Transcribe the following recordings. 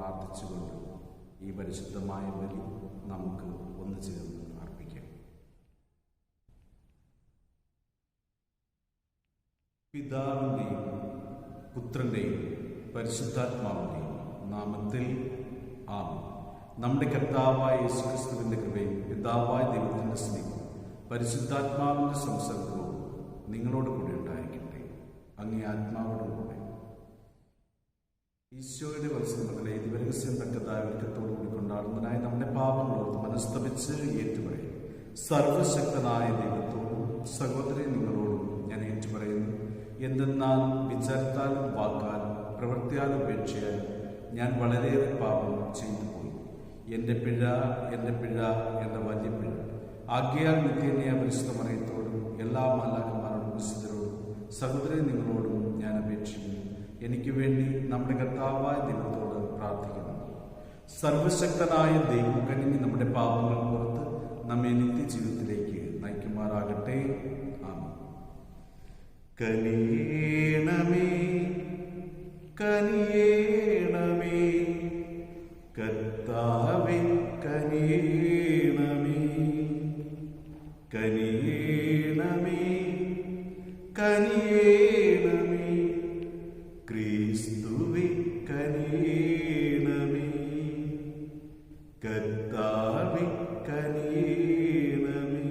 പ്രാർത്ഥിച്ചുകൊണ്ട് ഈ പരിശുദ്ധമായ ബലി നമുക്ക് ഒന്നു ചേർന്ന് അർപ്പിക്കാം. പിതാവിൻ്റെയും പുത്രൻ്റെയും പരിശുദ്ധാത്മാവിൻ്റെയും നാമത്തിൽ ആമേൻ. നമ്മുടെ കർത്താവായ യേശുക്രിസ്തുവിൻ്റെ കൃപയും പിതാവായ ദൈവത്തിൻ്റെ സ്നേഹവും പരിശുദ്ധാത്മാവിൻ്റെ സംസർഗവും നിങ്ങളോട് കൂടി ഉണ്ടായിരിക്കട്ടെ. അങ്ങേ ആത്മാവോടും കൂടെ. ഈശോയുടെ വത്സരങ്ങളെ ദിവരഹസ്യം തക്കതായ ഒരുക്കത്തോടു കൂടി കൊണ്ടാടുന്നതിനായി നമ്മുടെ പാപങ്ങളോട് മനസ്തപിച്ച് ഏറ്റുപറയും. സർവശക്തനായ ദൈവത്തോടും സഹോദരി നിങ്ങളോടും ഞാൻ ഏറ്റുപറയുന്നു. എന്തെന്നാൽ വിചാരത്താലും വാക്കാലും പ്രവൃത്തിയാലും ഉപേക്ഷയാലും ഞാൻ വളരെയേറെ പാപം ചെയ്തു പോയി. എൻ്റെ പിഴ എൻ്റെ വലിയ പിഴ. ആകയാൽ നിത്യന്യായ പരിശുദ്ധ മറിയത്തോടും എല്ലാ മാലാഖമാരോടും വിശുദ്ധരോടും സഹോദരി നിങ്ങളോടും ഞാൻ അപേക്ഷിക്കുന്നു. എനിക്ക് വേണ്ടി നമ്മുടെ കർത്താവായ ദൈവത്തോട് പ്രാർത്ഥിക്കുന്നു. സർവശക്തനായ ദൈവം കനിഞ്ഞ് നമ്മുടെ പാപങ്ങൾ പുറത്ത് നമ്മെ നിത്യജീവിതത്തിലേക്ക് നയിക്കുമാറാകട്ടെ. ആമേൻ. കനിയേണമേ കനിയേണമേ കർത്താവേ കനിയേണമേ കനിയേണമേ കനിയേണമേ ക്രിസ്തുവേ കനിയേണമേ കർത്താവേ കനിയേണമേ.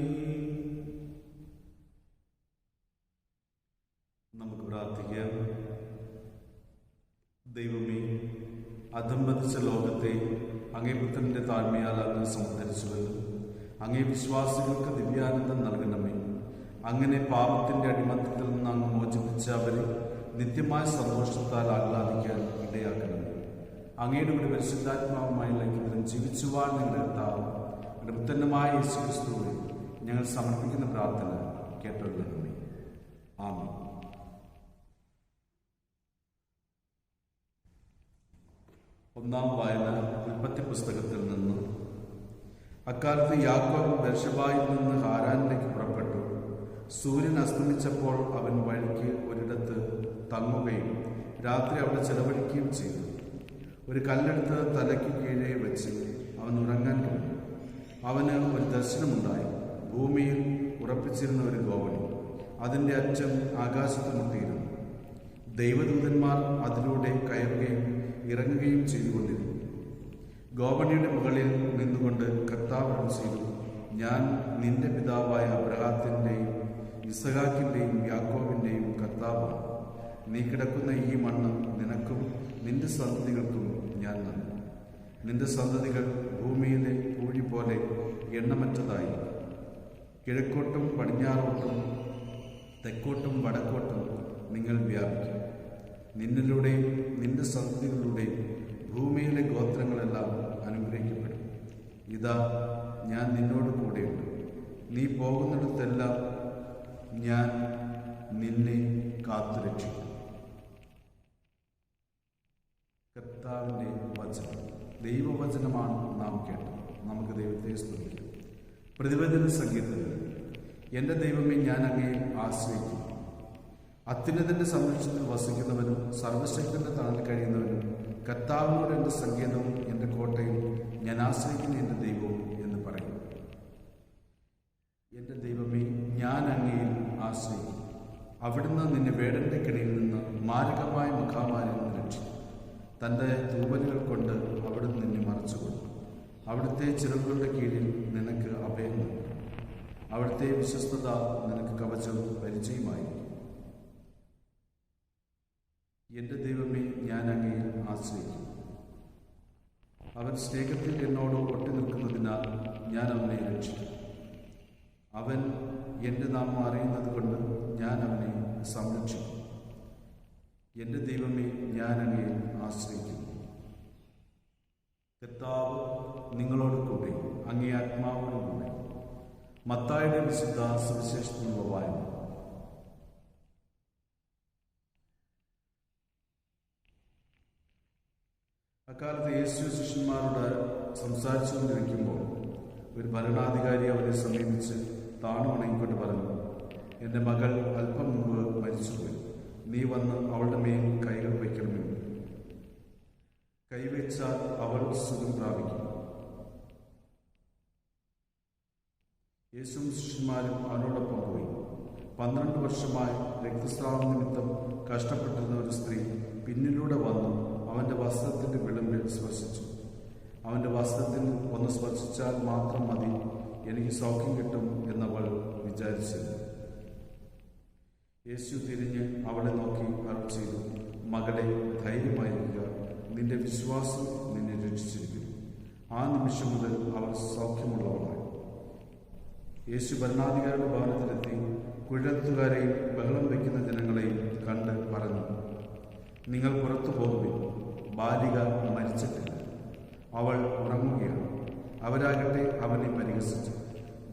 നമുക്ക് പ്രാർത്ഥിക്കാം. ദൈവമേ, അധംപതിച്ച ലോകത്തെ അങ്ങേ പുത്രന്റെ താഴ്മയാൽ അങ്ങ് സമുദ്ധരിച്ചുവല്ലോ. അങ്ങേ വിശ്വാസികൾക്ക് ദിവ്യാനന്ദം നൽകണമേ. അങ്ങനെ പാപത്തിന്റെ അടിമത്തത്തിൽ നിന്ന് അങ്ങ് മോചിപ്പിച്ച അവരെ നിത്യമായ സന്തോഷത്താൽ ആഹ്ലാദിക്കാൻ ഇടയാക്കണമേ. അങ്ങയുടെ ഒരു പരിശുദ്ധാത്മാവുമായുള്ള ഐക്യത്തിലും ജീവിച്ചുവാൻ നിങ്ങളുടെ കർത്താവും നമ്മുടെ പുത്രനുമായ യേശുക്രിസ്തുവേ ഞങ്ങൾ സമർപ്പിക്കുന്ന പ്രാർത്ഥന കേട്ടൊള്ളണമേ. ആമേൻ. ഒന്നാം വായന ഉൽപ്പത്തി പുസ്തകത്തിൽ നിന്ന്. അക്കാലത്ത് യാക്കോബ് ബേർശബയിൽ നിന്ന് ഹാരാനിലേക്ക് പുറപ്പെട്ടു. സൂര്യൻ അസ്തമിച്ചപ്പോൾ അവൻ വഴിക്ക് ഒരിടത്ത് തങ്ങുകയും രാത്രി അവിടെ ചെലവഴിക്കുകയും ചെയ്തു. ഒരു കല്ലെടുത്ത് തലയ്ക്ക് കീഴെ വെച്ച് അവൻ ഉറങ്ങാൻ കഴിഞ്ഞു. അവന് ഒരു ദർശനമുണ്ടായി. ഭൂമിയിൽ ഉറപ്പിച്ചിരുന്ന ഒരു ഗോവണി, അതിൻ്റെ അറ്റം ആകാശത്ത് മുട്ടിയിരുന്നു. ദൈവദൂതന്മാർ അതിലൂടെ കയറുകയും ഇറങ്ങുകയും ചെയ്തുകൊണ്ടിരുന്നു. ഗോവണിയുടെ മുകളിൽ നിന്നുകൊണ്ട് കർത്താവ് അരുളി ചെയ്തു, ഞാൻ നിന്റെ പിതാവായ അബ്രഹാത്തിൻ്റെയും ഇസഹാക്കിൻ്റെയും യാക്കോബിൻ്റെയും കർത്താവാണ്. നീ കിടക്കുന്ന ഈ മണ്ണ് നിനക്കും നിന്റെ സന്തതികൾക്കും ഞാൻ നൽകും. നിന്റെ സന്തതികൾ ഭൂമിയിലെ പൂഴി പോലെ എണ്ണമറ്റതായി. കിഴക്കോട്ടും പടിഞ്ഞാറോട്ടും തെക്കോട്ടും വടക്കോട്ടും നിങ്ങൾ വ്യാപിക്കും. നിന്നിലൂടെയും നിന്റെ സന്തതികളിലൂടെയും ഭൂമിയിലെ ഗോത്രങ്ങളെല്ലാം അനുഗ്രഹിക്കപ്പെടും. ഇതാ, ഞാൻ നിന്നോട് കൂടെയുണ്ട്. നീ പോകുന്നിടത്തെല്ലാം ഞാൻ നിന്നെ കാത്തുരക്ഷിക്കും. കർത്താവിൻ്റെ വചനം. ദൈവവചനമാണ് നാം കേട്ടത്. നമുക്ക് ദൈവത്തെ സ്തുതിക്കാം. പ്രതിവചന സംഗീതത്തിൽ. എൻ്റെ ദൈവമേ, ഞാൻ അങ്ങയെ ആശ്രയിക്കുന്നു. അത്യുന്നതന്റെ സംരക്ഷണത്തിൽ വസിക്കുന്നവനും സർവശക്തന്റെ തണലിൽ കഴിയുന്നവനും കർത്താവിനോട് എൻ്റെ സങ്കേതവും എൻ്റെ കോട്ടയും ഞാൻ ആശ്രയിക്കുന്ന എൻ്റെ ദൈവവും എന്ന് പറയും. എൻ്റെ ദൈവമേ, ഞാൻ അങ്ങയിൽ ആശ്രയിക്കും. അവിടുന്ന് നിന്നെ വേടന്റെ കിണിയിൽ നിന്ന് മാരകമായ മുഖാമാരിൽ നിന്ന് രക്ഷിക്കും. തൻ്റെ തൂവലുകൾ കൊണ്ട് അവിടുന്ന് നിന്നെ മറച്ചുകൊള്ളും. അവിടുത്തെ ചിറകുകളുടെ കീഴിൽ നിനക്ക് അഭയം നൽകും. അവിടുത്തെ വിശ്വസ്തത നിനക്ക് കവചവും പരിചയമായിരിക്കും. എൻ്റെ ദൈവമേ, ഞാൻ അങ്ങയിൽ ആശ്രയിക്കും. അവൻ സ്നേഹത്തിൽ എന്നോട് ഒട്ടി നിൽക്കുന്നതിനാൽ ഞാൻ അവനെ രക്ഷിക്കും. അവൻ എൻ്റെ നാമം അറിയുന്നത് കൊണ്ട് ഞാൻ അവനെ സംരക്ഷിക്കും. എൻ്റെ ദൈവമേ, ഞാൻ അങ്ങയിൽ ആശ്രയിക്കുന്നു. കർത്താവ് നിങ്ങളോട് കൂടെ, അങ്ങേ ആത്മാവോടും കൂടെ. മത്തായിയുടെ വിശുദ്ധ സുവിശേഷത്തിനുള്ള വായന. അക്കാലത്ത് യേശു ശിഷ്യന്മാരോട് സംസാരിച്ചുകൊണ്ടിരിക്കുമ്പോൾ ഒരു ഭരണാധികാരി അവരെ സമീപിച്ച് താണു വണങ്ങിക്കൊണ്ട് പറഞ്ഞു, എൻ്റെ മകൾ അല്പം മുമ്പ് മരിച്ചുപോയി. നീ വന്ന് അവളുടെ മേൽ കൈകൾ വയ്ക്കണമെന്ന്. കൈവച്ചാൽ അവൾ സുഖം പ്രാപിക്കും. യേശുവും ശിഷ്യന്മാരും അവനോടൊപ്പം പോയി. 12 വർഷമായി രക്തസ്രാവ നിമിത്തം കഷ്ടപ്പെട്ടിരുന്ന ഒരു സ്ത്രീ പിന്നിലൂടെ വന്നു അവന്റെ വസ്ത്രത്തിന്റെ വിളിമ്പിൽ സ്പർശിച്ചു. അവന്റെ വസ്ത്രത്തിൽ ഒന്ന് സ്പർശിച്ചാൽ മാത്രം മതി, എനിക്ക് സൗഖ്യം കിട്ടും എന്നവൾ വിചാരിച്ചിരുന്നു. യേശു തിരിഞ്ഞ് അവളെ നോക്കി അരുൾ ചെയ്തു, മകളെ, ധൈര്യമായിരിക്കുക, നിന്റെ വിശ്വാസം നിന്നെ രക്ഷിച്ചിരിക്കുന്നു. ആ നിമിഷം മുതൽ അവൾ സൗഖ്യമുള്ളവളായി. യേശു ഭരണാധികാരിയുടെ ഭവനത്തിലെത്തി കുഴത്തുകാരെയും ബഹളം വയ്ക്കുന്ന ജനങ്ങളെയും കണ്ട് പറഞ്ഞു, നിങ്ങൾ പുറത്തു പോകുവിൻ, ബാലിക മരിച്ചിട്ടില്ല, അവൾ ഉറങ്ങുകയാണ്. അവരാകട്ടെ അവനെ പരിഹസിച്ചു.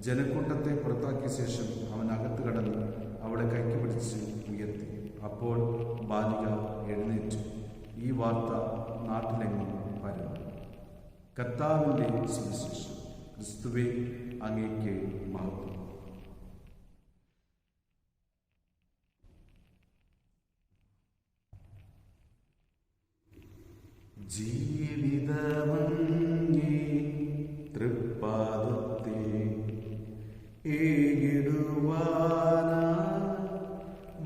ജനക്കൂട്ടത്തെ പുറത്താക്കിയ ശേഷം അവൻ അകത്ത് കടന്ന് അവളെ കൈക്ക് പിടിച്ച് ഉയർത്തി. അപ്പോൾ ബാലിക എഴുന്നേറ്റു. ഈ വാർത്ത നാട്ടിലെങ്ങും പരന്നു. കർത്താവിന്റെ സുവിശേഷം. ക്രിസ്തുവേ, അങ്ങേക്ക് മഹത്വം. ജീവിതമങ്ങേ തൃപ്പാദത്തെ ഏകിടുവാനാ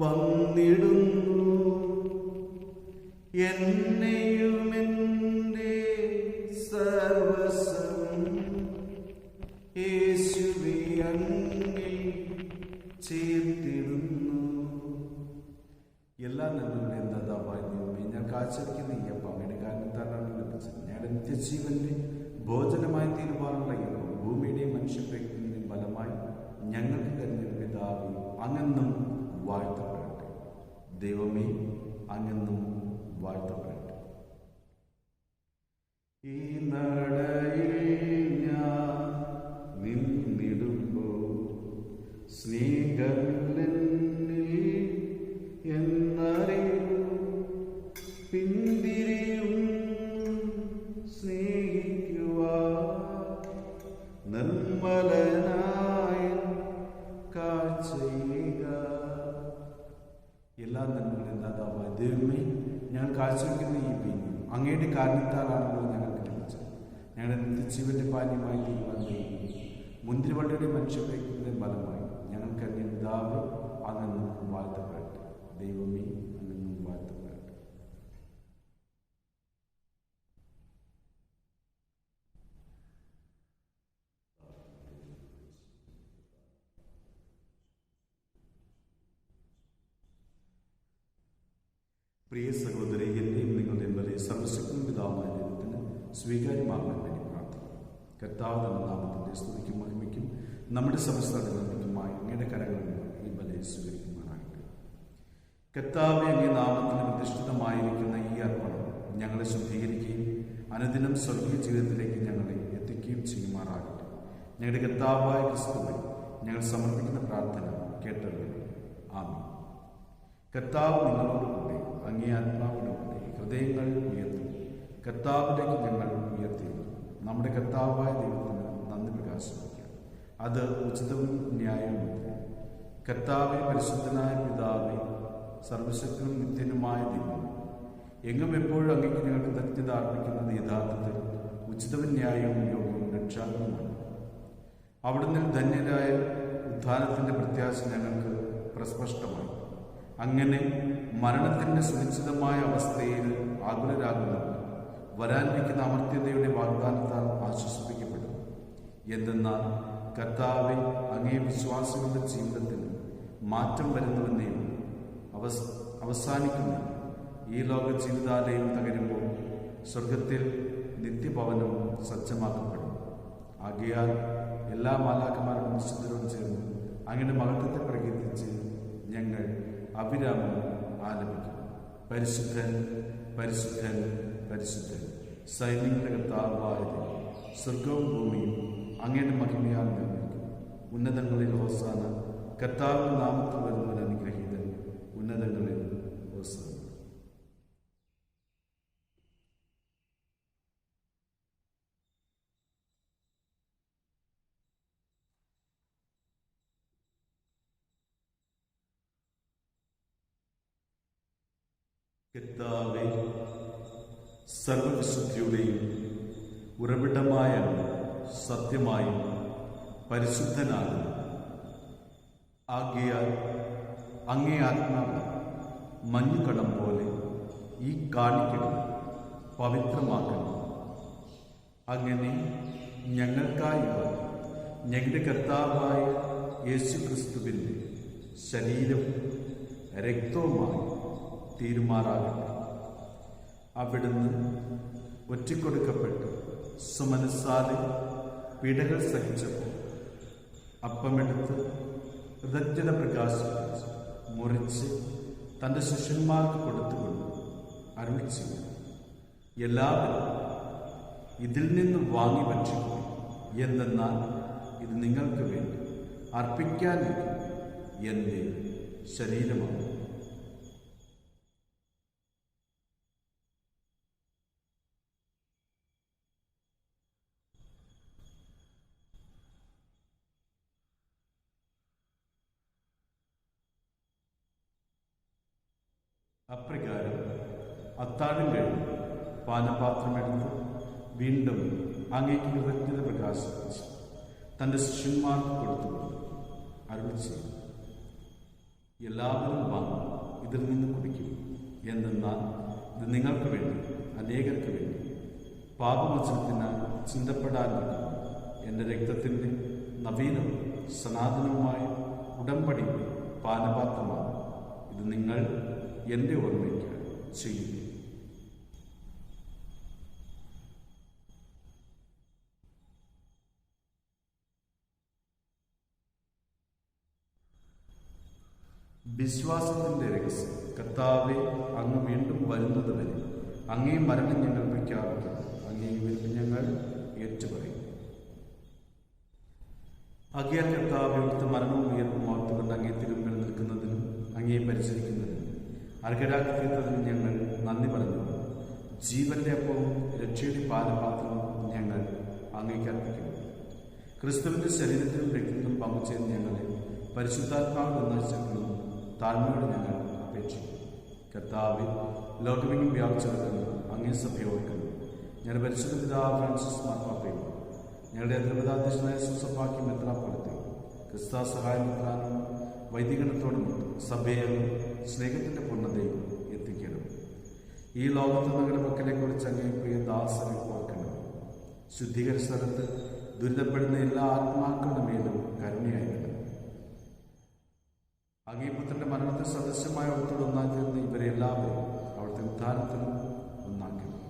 വന്നിടുന്നു. എന്നെയുമെന്റെ സർവസ്വം യേശുവേ അങ്ങിൽ ചേർത്തിടുന്നു. എല്ലാ നന്മകളെയും ദാതാവായ ദൈവമേ, ഞാൻ കാഴ്ചവെക്കുന്ന ഈ അപ്പം അങ്ങയുടെ കാരണത്താലാണ് ലഭിച്ചത്. ഞങ്ങളുടെ നിത്യജീവന്റെ ഭോജനമായി തീരുമാനമുള്ള ഈ അപ്പം ഭൂമിയുടെയും മനുഷ്യപ്രയത്നത്തിന്റെയും ഫലമായി ഞങ്ങൾക്ക് തരുന്ന പിതാവേ, അങ്ങെന്നും വാഴ്ത്തപ്പെടട്ടെ. ദൈവമേ, അങ്ങെന്നും വാഴ്ത്തപ്പെടട്ടെ. ഈ നടയിൽ ഞാൻ നിന്നിടുമ്പോൾ സ്നേഹമില്ലെന്നിൽ എന്നറിയൂ. പിന്തിരിയും സ്നേഹിക്കുവാൻ നിർമ്മലനായ കാഴ്ചയുക. എല്ലാ നന്മകളും ദാതാവായ ദൈവമേ, ഞാൻ കാഴ്ചവെക്കുന്ന ഈ പിൻ അങ്ങയുടെ കാരണത്താലാണല്ലോ ഞങ്ങൾക്ക് ലഭിച്ചത്. ഞങ്ങളുടെ നിത്യജീവന്റെ പാനീയമായി തീരുവാൻ കഴിയും. മുന്തിരിവള്ളിയുടെ മനുഷ്യപ്രയത്നത്തിന്റെ ഫലമായി ഞങ്ങൾക്ക് അങ്ങേ പിതാവ് അങ്ങെന്നും വാഴ്ത്തപ്പെടട്ടെ. ദൈവമേ, അങ്ങെന്നും വാഴ്ത്തപ്പെടട്ടെ. പ്രിയ സഹോദരി, എൻ്റെയും നിങ്ങളുടെയും വരെ സർവശക്തനും പിതാവായ ദൈവത്തിന് സ്വീകാര്യമാകാൻ വേണ്ടി പ്രാർത്ഥിക്കും. കർത്താവ് എന്ന നാമത്തിന്റെ സ്തുതിക്കും മഹിമയ്ക്കും നമ്മുടെ സമസ്ത നിർമ്മിക്കുമായി അങ്ങയുടെ കരങ്ങളിൽ ഈ ബലയെ സ്വീകരിക്കുമാറാകട്ടെ. കർത്താവെ, അങ്ങേ നാമത്തിന് പ്രതിഷ്ഠിതമായിരിക്കുന്ന ഈ അർപ്പണം ഞങ്ങളെ ശുദ്ധീകരിക്കുകയും അനുദിനം സ്വർഗീയ ജീവിതത്തിലേക്ക് ഞങ്ങളെ എത്തിക്കുകയും ചെയ്യുമാറാകട്ടെ. ഞങ്ങളുടെ കർത്താവായ ക്രിസ്തുവെ, ഞങ്ങൾ സമർപ്പിക്കുന്ന പ്രാർത്ഥന കേട്ടറിയണം. ആമേൻ. കർത്താവ് നിങ്ങളോടുകൂടെ, അങ്ങേ ആത്മാവിനോടുകൂടെ ഹൃദയങ്ങൾ ഉയർത്തി കർത്താവിലേക്ക് ഞങ്ങൾ ഉയർത്തിയിരുന്നു. നമ്മുടെ കർത്താവായ ദൈവത്തിന് നന്ദി പ്രകാശിപ്പിക്കാം. അത് ഉചിതവും ന്യായവുമത്രേ. കർത്താവെ, പരിശുദ്ധനായ പിതാവേ, സർവശക്തനും നിത്യനുമായ ദൈവം, എങ്ങും എപ്പോഴും അങ്ങേക്ക് ഞങ്ങൾക്ക് കൃതജ്ഞത അർപ്പിക്കുന്നത് യഥാർത്ഥത്തിൽ ഉചിതവും ന്യായവും യോഗ്യവും രക്ഷാകരവുമാണ്. അവിടുന്ന് ധന്യരായ ഉത്ഥാനത്തിന്റെ പ്രത്യാശ ഞങ്ങൾക്ക് പ്രസ്പഷ്ടമായി. അങ്ങനെ മരണത്തിന്റെ സുനിശ്ചിതമായ അവസ്ഥയിൽ ആകുലരാകുന്നവർ വരാനിരിക്കുന്ന അമർത്യതയുടെ വാഗ്ദാനത്താൽ ആശ്വസിപ്പിക്കപ്പെടും. എന്തെന്നാൽ കർത്താവെ, അങ്ങേ വിശ്വാസികളുടെ ജീവിതത്തിൽ മാറ്റം വരുന്നുവെന്നേയും അവസാനിക്കുന്ന ഈ ലോക ജീവിതാലയം തകരുമ്പോൾ സ്വർഗത്തിൽ നിത്യഭവനം സജ്ജമാക്കപ്പെടും. ആകയാൽ എല്ലാ മാലാഖമാരും വിശുദ്ധരോട് ചേർന്ന് അങ്ങയുടെ മഹത്വത്തെ പ്രകീർത്തിച്ച് ഞങ്ങൾ അവിരാമം ആലപിക്കും. പരിശുദ്ധൻ, പരിശുദ്ധൻ, പരിശുദ്ധൻ, സൈന്യങ്ങളുടെ കർത്താവായ ദൈവം, സ്വർഗവും ഭൂമിയും അങ്ങയുടെ മഹിമയാൽ നിർമ്മിക്കും. ഉന്നതങ്ങളിൽ ഹോസാന. കർത്താവിന്റെ നാമത്തിൽ വരുന്നവൻ അനുഗ്രഹീതൻ. ഉന്നതങ്ങളിൽ ഹോസാന. കർത്താവേ, സർവവിശുദ്ധിയുടെയും ഉറവിടമായ സത്യമായും പരിശുദ്ധനാകുന്നു. ആകയാൽ അങ്ങേ ആത്മാവ് മഞ്ഞുകണം പോലെ ഈ കാണിക്കകൾ പവിത്രമാക്കണം. അങ്ങനെ ഞങ്ങൾക്കായി ഞങ്ങളുടെ കർത്താവായ യേശുക്രിസ്തുവിൻ്റെ ശരീരവും രക്തവുമായി തീരുമാറാകട്ടെ. അവിടുന്ന് ഒറ്റിക്കൊടുക്കപ്പെട്ട് സുമനസ്സാലെ പീഡകൾ സഹിച്ചപ്പോൾ അപ്പമെടുത്ത് കൃതജ്ഞത പ്രകാശിപ്പിച്ച് മുറിച്ച് തൻ്റെ ശിഷ്യന്മാർക്ക് കൊടുത്തുകൊണ്ട് അരുളി ചെയ്തു, എല്ലാവരും ഇതിൽ നിന്ന് വാങ്ങി ഭക്ഷിക്കും. എന്തെന്നാൽ ഇത് നിങ്ങൾക്ക് വേണ്ടി അർപ്പിക്കാനിരിക്കും എൻ്റെ ശരീരമാണ്. അപ്രകാരം അത്താഴം കഴിഞ്ഞ് പാനപാത്രമെടുത്ത് വീണ്ടും അങ്ങേക്ക് കൃതജ്ഞത പ്രകാശിപ്പിച്ച് തൻ്റെ ശിഷ്യന്മാർക്ക് കൊടുത്തുകൊണ്ട് അരുളി ചെയ്തു, എല്ലാവരും വാങ്ങി ഇതിൽ നിന്ന് കുടിക്കും. എന്തെന്നാൽ ഇത് നിങ്ങൾക്ക് വേണ്ടി അനേകർക്ക് വേണ്ടി പാപമോചനത്തിനാൽ ചിന്തപ്പെടാനിരിക്കും എൻ്റെ രക്തത്തിൻ്റെ നവീനവും സനാതനവുമായ ഉടമ്പടി പാനപാത്രമാണ്. ഇത് നിങ്ങൾ എൻ്റെ ഓർമ്മയ്ക്ക് ചെയ്യുക. വിശ്വാസത്തിൻ്റെ രഹസ്യം. കർത്താവെ, അങ്ങ് വീണ്ടും വരുന്നത് വരെ അങ്ങേ മരണം ഞങ്ങൾ പ്രഖ്യാപിക്കുന്നു. അങ്ങേ വീണ്ടും ഞങ്ങൾ ഏറ്റുപറയും. ആകയാൽ കർത്താവെ, അവിടുത്തെ മരണവും ഉയർപ്പും ഓർത്തുകൊണ്ട് അങ്ങേ തിരുമ്പിൽ നിൽക്കുന്നതിനും അങ്ങേ പരിചരിക്കുന്നതിനും അർഹരാക്കിയതിനും ഞങ്ങൾ നന്ദി പറഞ്ഞു. ജീവന്റെ അപ്പവും രക്ഷയുടെ പാനപാത്രവും ഞങ്ങൾ അങ്ങേക്ക് അർപ്പിക്കുന്നു. ക്രിസ്തുവിന്റെ ശരീരത്തിലും രക്തത്തിലും പങ്കുചേർന്ന് ഞങ്ങളെ പരിശുദ്ധാത്മാവ് ഒന്നാഴ്ചകളും താഴ്മയോടെ ഞങ്ങൾ അപേക്ഷിക്കുന്നു. കർത്താവെ, ലോകമെങ്ങും വ്യാപിച്ചെടുക്കുന്നു അങ്ങേ സഭയെ ഓർക്കുന്നു. ഞങ്ങളുടെ പരിശുദ്ധ പിതാവ് ഫ്രാൻസിസ് മാർപ്പാപ്പയും ഞങ്ങളുടെ ദ്രവതാധ്യക്ഷനായ സുസഭാക്കി മെത്രാപ്പൊലീത്തയും ക്രിസ്താ സഹായ മെത്രാനും വൈദികണത്തോടും സഭയെ സ്നേഹത്തിൻ്റെ പൂർണ്ണതയിൽ എത്തിക്കണം. ഈ ലോകത്ത് ഞങ്ങളുടെ മക്കളെക്കുറിച്ച് അങ്ങേ പ്രിയ ദാസനെ ഓർക്കണം. ശുദ്ധീകരണ സ്ഥലത്ത് ദുരിതപ്പെടുന്ന എല്ലാ ആത്മാക്കളുടെ മേലും കരുണയായിരിക്കണം. അങ്ങേ പുത്രന്റെ മരണത്തിൽ സദൃശമായ അവിടുത്തോട് ഒന്നാക്കിയിരുന്ന ഇവരെ എല്ലാവരും അവിടുത്തെ ഉദ്ധാനത്തിലും ഒന്നാക്കണം.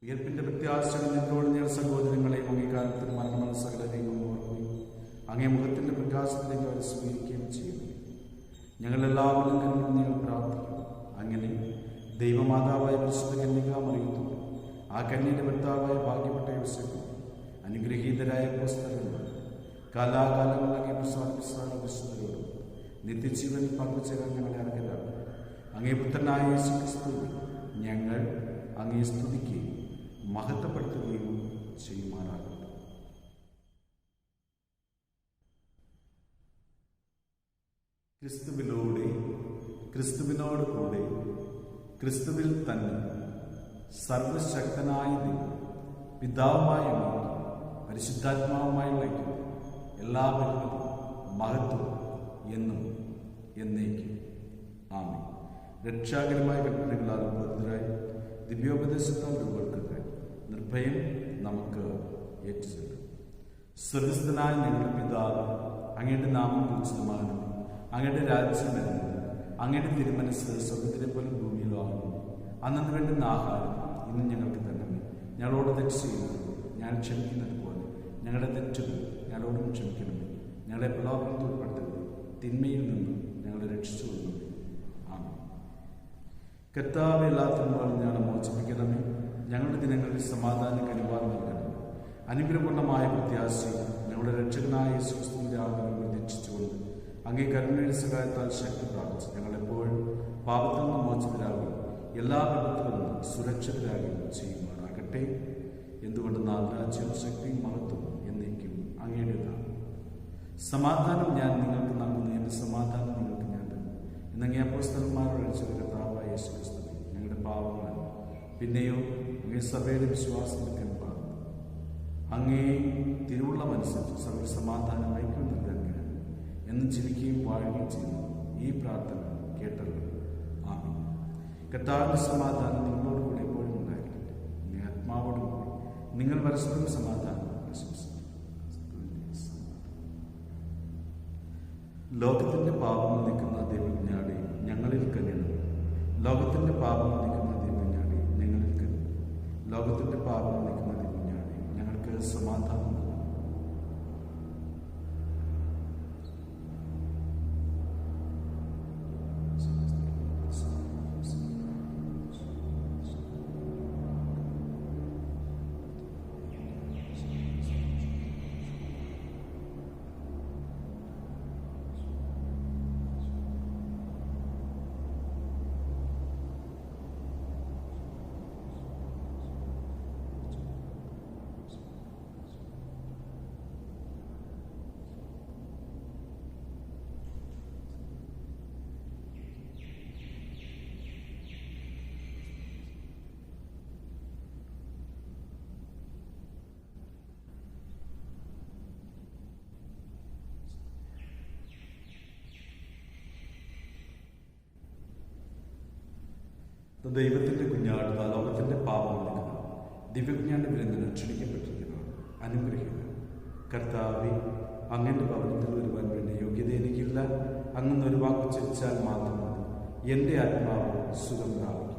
ഉയർപ്പിന്റെ പ്രത്യാശകൾ നിന്നോട് ഞാൻ സഹോദരങ്ങളെയും അംഗീകാരത്തിൽ മരണമെന്ന സകലരെയും ഓർക്കുകയും അങ്ങേ മുഖത്തിന്റെ പ്രകാശത്തിലേക്ക് അവർ സ്വീകരിക്കുകയും ചെയ്യുന്നു. ഞങ്ങളെല്ലാവരും കരുതി നിങ്ങൾ പ്രാർത്ഥിക്കും. അങ്ങനെ ദൈവമാതാവായ പരിശുദ്ധ കന്യകാമറിയത്തോട് ആ കന്യയുടെ ഭർത്താവായ ഭാഗ്യപ്പെട്ട യോസേഫും അനുഗ്രഹീതരായ പുസ്തകങ്ങൾ കാലാകാലങ്ങൾ അങ്ങേ പ്രസാദിപ്പിച്ചവരോടും നിത്യജീവൻ പങ്കുചേരാൻ ഞങ്ങളെ അർഹരാണ്. അങ്ങേ പുത്രനായ യേശുക്രിസ്തുവിൽ ഞങ്ങൾ അങ്ങേ സ്തുതിക്കുകയും മഹത്വപ്പെടുത്തുകയും ചെയ്യുമാറാകട്ടെ. ക്രിസ്തുവിലൂടെ, ക്രിസ്തുവിനോട് കൂടെ, ക്രിസ്തുവിൽ തന്നെ സർവശക്തനായ ദൈവം പിതാവുമായ പരിശുദ്ധാത്മാവുമായി വയ്ക്കും എല്ലാ ബഹുമതിയും മഹത്വവും എന്നും എന്നേക്കും. ആമേൻ. രക്ഷാകരമായ കൽപ്പനകളാൽ ബോധിതരായി ദിവ്യോപദേശത്താൽ രൂപപ്പെടുത്താൻ നിർഭയം നമുക്ക് ഏറ്റുചൊല്ലും. സ്വർഗസ്ഥനായ ഞങ്ങളുടെ പിതാവ്, അങ്ങയുടെ നാമം പൂജിതമാകണം. അങ്ങയുടെ രാജ്യം വരുന്നത്, അങ്ങയുടെ തിരുമനസ് സ്വർഗത്തിലെ പോലെ ഭൂമിയിലോ ആകുന്നു. അന്നു വേണ്ടുന്ന ആഹാരം ഇന്ന് ഞങ്ങൾക്ക് തരണമേ. ഞങ്ങളോട് തെറ്റ് ചെയ്യുന്നത് ഞാൻ ക്ഷമിക്കുന്നത് പോലെ ഞങ്ങളുടെ തെറ്റുകൾ ഞങ്ങളോടും ക്ഷമിക്കണമേ. ഞങ്ങളെ പ്രലോഭനത്തിൽ ഉൾപ്പെടുത്തരുത്, തിന്മയിൽ നിന്നും ഞങ്ങളെ രക്ഷിച്ചു കൊള്ളുന്നു. ആമേൻ. കർത്താവെ, എല്ലാ തിന്മകളും ഞങ്ങളെ മോചിപ്പിക്കണമേ. ഞങ്ങളുടെ ദിനങ്ങളിൽ സമാധാനം കനിവാൻ നൽകണം. അനുഗ്രഹപൂർണ്ണമായ പ്രത്യാശയും ഞങ്ങളുടെ രക്ഷകനായ യേശുക്രിസ്തുവിന്റെ ആഗ്രഹം പ്രതീക്ഷിച്ചുകൊണ്ട് അങ്ങേ കരുണയുടെ സഹായത്താൽ ശക്തി പ്രാപിച്ച് ഞങ്ങളെപ്പോഴും പാപത്തിൽ നിന്ന് മോചിതരാകുകയും എല്ലാ വിപത്തുകളിൽ നിന്നും സുരക്ഷിതരാകുകയും ചെയ്യുമാറാകട്ടെ. എന്തുകൊണ്ട് രാജ്യവും ശക്തിയും മഹത്വവും എന്നേക്കും അങ്ങയുടേതാണ്. സമാധാനം ഞാൻ നിങ്ങൾക്ക് നൽകുന്നു, എൻ്റെ സമാധാനം നിങ്ങൾക്ക് ഞാൻ തരുന്നു എന്നങ്ങേ അപ്പോസ്തലന്മാരോട് അയച്ച കർത്താവായ യേശുക്രിസ്തുവേ, ഞങ്ങളുടെ പാപങ്ങൾ പിന്നെയോ അങ്ങേ സഭയുടെ വിശ്വാസത്തിന് പാർന്നു അങ്ങേ തിരുവുള്ളമനുസരിച്ച് സഭയിൽ സമാധാനം ഐക്യം നൽകാൻ എന്നും ജീവിക്കുകയും വാഴുകയും ചെയ്യുന്നു. ഈ പ്രാർത്ഥന കേട്ടല്ലോ. ആമേൻ. കർത്താവിന്റെ സമാധാനം നിങ്ങളോട് കൂടി എപ്പോഴും ഉണ്ടായിരിക്കട്ടെ. അങ്ങേ ആത്മാവോടും കൂടി നിങ്ങൾ പരസ്പരം സമാധാനം ആശംസിക്കും. ലോകത്തിന്റെ പാപം നീക്കുന്ന ദൈവജ്ഞാടി ഞങ്ങളിൽ കനിയണം. ലോകത്തിന്റെ പാപം നീക്കുന്ന ദൈവജ്ഞാടി ഞങ്ങളിൽ കനിയണം. ലോകത്തിന്റെ പാപം നീക്കുന്ന ദൈവജ്ഞാടി ഞങ്ങൾക്ക് സമാധാനം നൽകും. ദൈവത്തിന്റെ കുഞ്ഞാട് ലോകത്തിന്റെ പാപം നീക്കുന്ന ദിവ്യജ്ഞാന വിരുന്നിന് ക്ഷണിക്കപ്പെട്ടിരിക്കുന്നവർ അനുഗ്രഹിക്കുക. കർത്താവേ, അങ്ങന്റെ ഭവനത്തിൽ വരുവാൻ വേണ്ടി യോഗ്യത എനിക്കില്ല. അങ്ങ് ഒരു വാക്ക് ചരിച്ചാൽ മാത്രം മതി, എന്റെ ആത്മാവ് സുഖം പ്രാപിക്കും.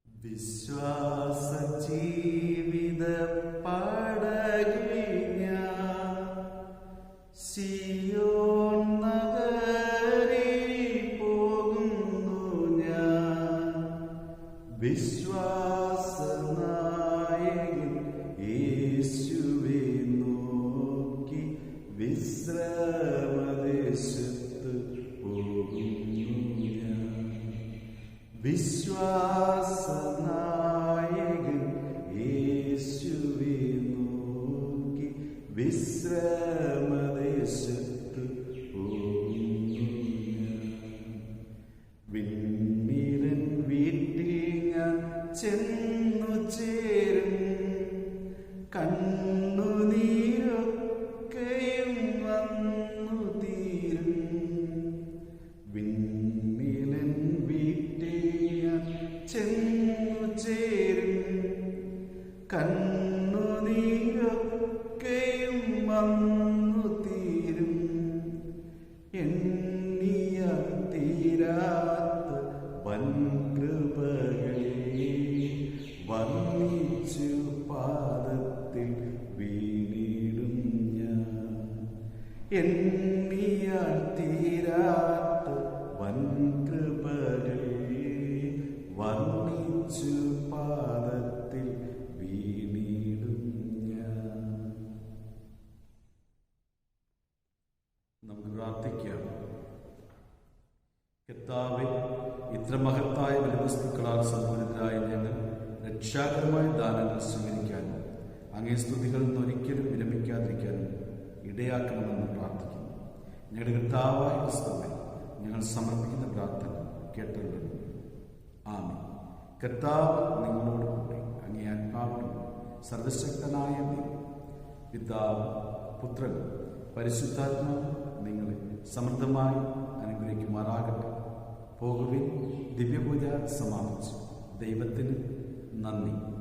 വിശ്വാസ ജീവിത പടകിൽ ഞാൻ സിയോൻ നഗരിൽ പോകുന്നു. ഞാൻ വിശ്വാസനായകൻ യേശുവെ നോക്കി വിശ്രമദേശത്ത് പോകുന്നു. ഞാൻ വിശ്വാസനായകൻ യേശുവെ നോക്കി വിശ്രമദേശത്ത് പോകുന്നു. വിണ്ണിരൻ വീട്ടിൽ ഞാൻ ചെന്നു ചേരും. കണ്ണുനീരൊക്കെയും വന്നു തീരും. വിണ്ണിലൻ വീട്ടിൽ ഞാൻ ചെന്നു ചേരും. കണ്ണുനീരൊക്കെയും വന്നു തീരും. എണ്ണിയ തീരാത്ത വൻകൃപകളെ വർണ്ണിച്ചു പാദത്തിൽ വീണിടും ഞാൻ. എണ്ണിയ തീരാത്ത വൻകൃപകളെ വർണ്ണിച്ചു പാദത്തിൽ വീണിടും ഞാൻ. നമുക്ക് പ്രാർത്ഥിക്കാം. കർത്താവേ, ഇത്ര മഹത്തായ ബലിവസ്തുക്കളാൽ സമ്പന്നരായ ഞങ്ങൾ രക്ഷാകരമായ ദാനങ്ങൾ സ്വീകരിക്കാനും അങ്ങേ സ്തുതികളിൽ നിന്ന് ഒരിക്കലും വിരമിക്കാതിരിക്കാനും ഇടയാക്കണമെന്ന് പ്രാർത്ഥിക്കുന്നു. ഞങ്ങളുടെ കർത്താവായ ക്രിസ്തുവേ, ഞങ്ങൾ സമർപ്പിക്കുന്ന പ്രാർത്ഥന കേട്ടല്ലോ. ആമേൻ. കർത്താവ് നിങ്ങളോട് കൂടി അങ്ങേ ആത്മാവിനും സർവശക്തനായ ദൈവം പിതാവ്, പുത്രൻ, പരിശുദ്ധാത്മാവ് നിങ്ങളെ സമൃദ്ധമായി അനുഗ്രഹിക്കുമാറാകട്ടെ. പോകുവിൻ. ദിവ്യപൂജ സമാപിച്ചു. ദൈവത്തിന് നന്ദി.